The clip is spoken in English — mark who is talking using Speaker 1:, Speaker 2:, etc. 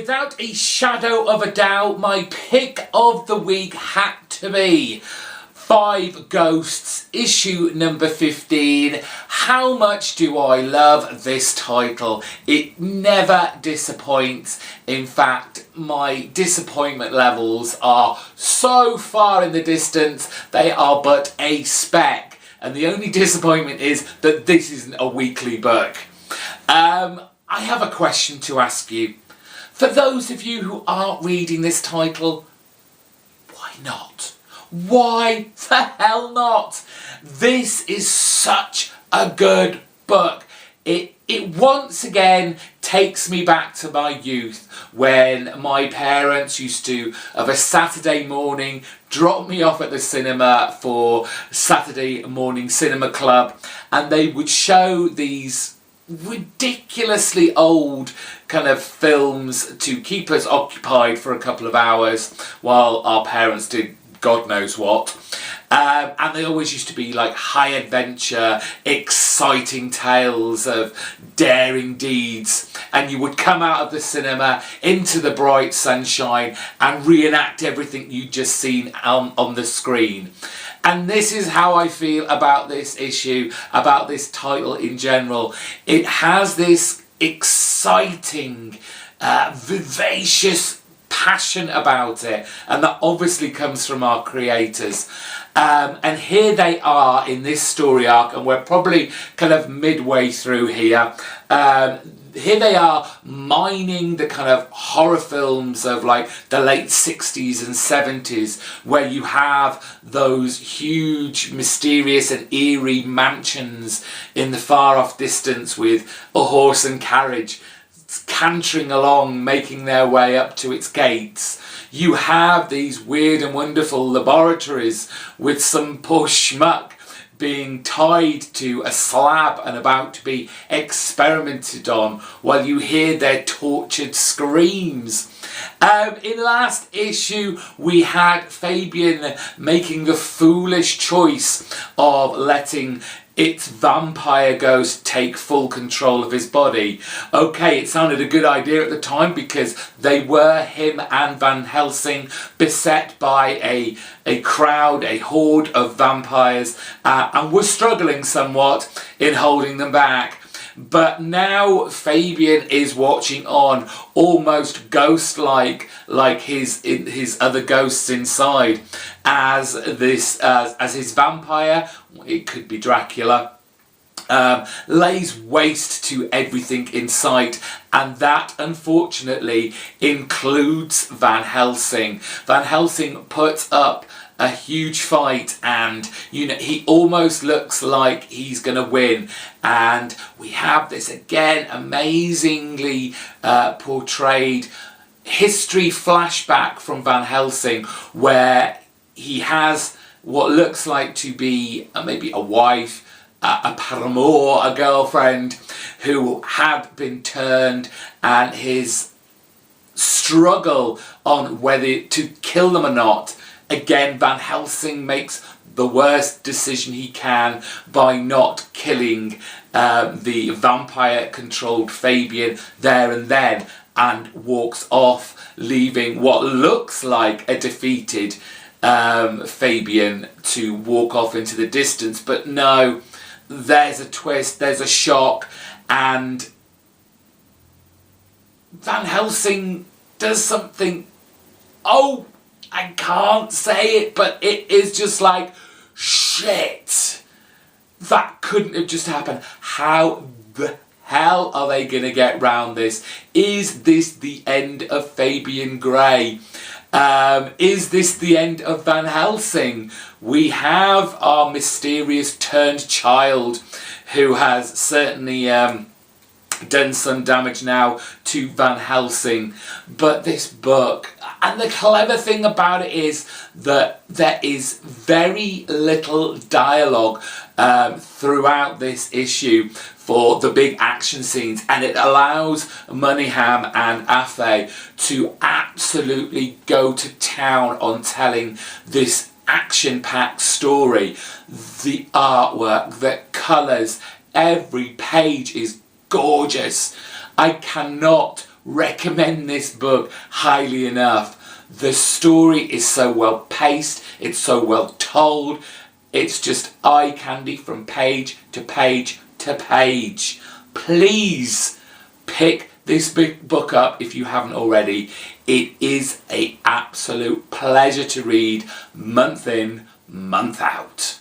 Speaker 1: without a shadow of a doubt, my pick of the week had to be Five Ghosts, issue number 15. How much do I love this title? It never disappoints. In fact, my disappointment levels are so far in the distance, they are but a speck. And the only disappointment is that this isn't a weekly book. I have a question to ask you. For those of you who aren't reading this title, why not? Why the hell not? This is such a good book. It once again takes me back to my youth when my parents used to, of a Saturday morning, drop me off at the cinema for Saturday morning cinema club, and they would show these ridiculously old kind of films to keep us occupied for a couple of hours while our parents did God knows what. And they always used to be like high adventure, exciting tales of daring deeds. And you would come out of the cinema into the bright sunshine and reenact everything you'd just seen on the screen. And this is how I feel about this issue, about this title in general. It has this exciting, vivacious passion about it, and that obviously comes from our creators. And here they are in this story arc, and we're probably kind of midway through here. Here they are mining the kind of horror films of like the late 60s and 70s, where you have those huge, mysterious and eerie mansions in the far off distance with a horse and carriage cantering along, making their way up to its gates. You have these weird and wonderful laboratories with some poor schmuck being tied to a slab and about to be experimented on while you hear their tortured screams. In last issue we had Fabian making the foolish choice of letting its vampire ghost take full control of his body. Okay, it sounded a good idea at the time because they were, him and Van Helsing, beset by a crowd, a horde of vampires, and were struggling somewhat in holding them back. But now Fabian is watching on, almost ghost-like, like his other ghosts inside, as his vampire, it could be Dracula, lays waste to everything in sight, and that unfortunately includes Van Helsing. Van Helsing puts up a huge fight, and he almost looks like he's gonna win, and we have this again amazingly portrayed history flashback from Van Helsing, where he has what looks like to be maybe a wife, a paramour, a girlfriend who had been turned, and his struggle on whether to kill them or not. Again, Van Helsing makes the worst decision he can by not killing the vampire-controlled Fabian there and then, and walks off, leaving what looks like a defeated Fabian to walk off into the distance. But no, there's a twist, there's a shock, and Van Helsing does something, oh, I can't say it, but it is just like, shit, that couldn't have just happened. How the hell are they going to get round this? Is this the end of Fabian Grey? Is this the end of Van Helsing? We have our mysterious turned child who has certainly done some damage now to Van Helsing, but this book, and the clever thing about it is that there is very little dialogue throughout this issue for the big action scenes, and it allows Moneyham and Afe to absolutely go to town on telling this action-packed story. The artwork, the colours, every page is gorgeous. I cannot recommend this book highly enough. The story is so well paced, it's so well told, it's just eye candy from page to page to page. Please pick this big book up if you haven't already. It is an absolute pleasure to read month in, month out.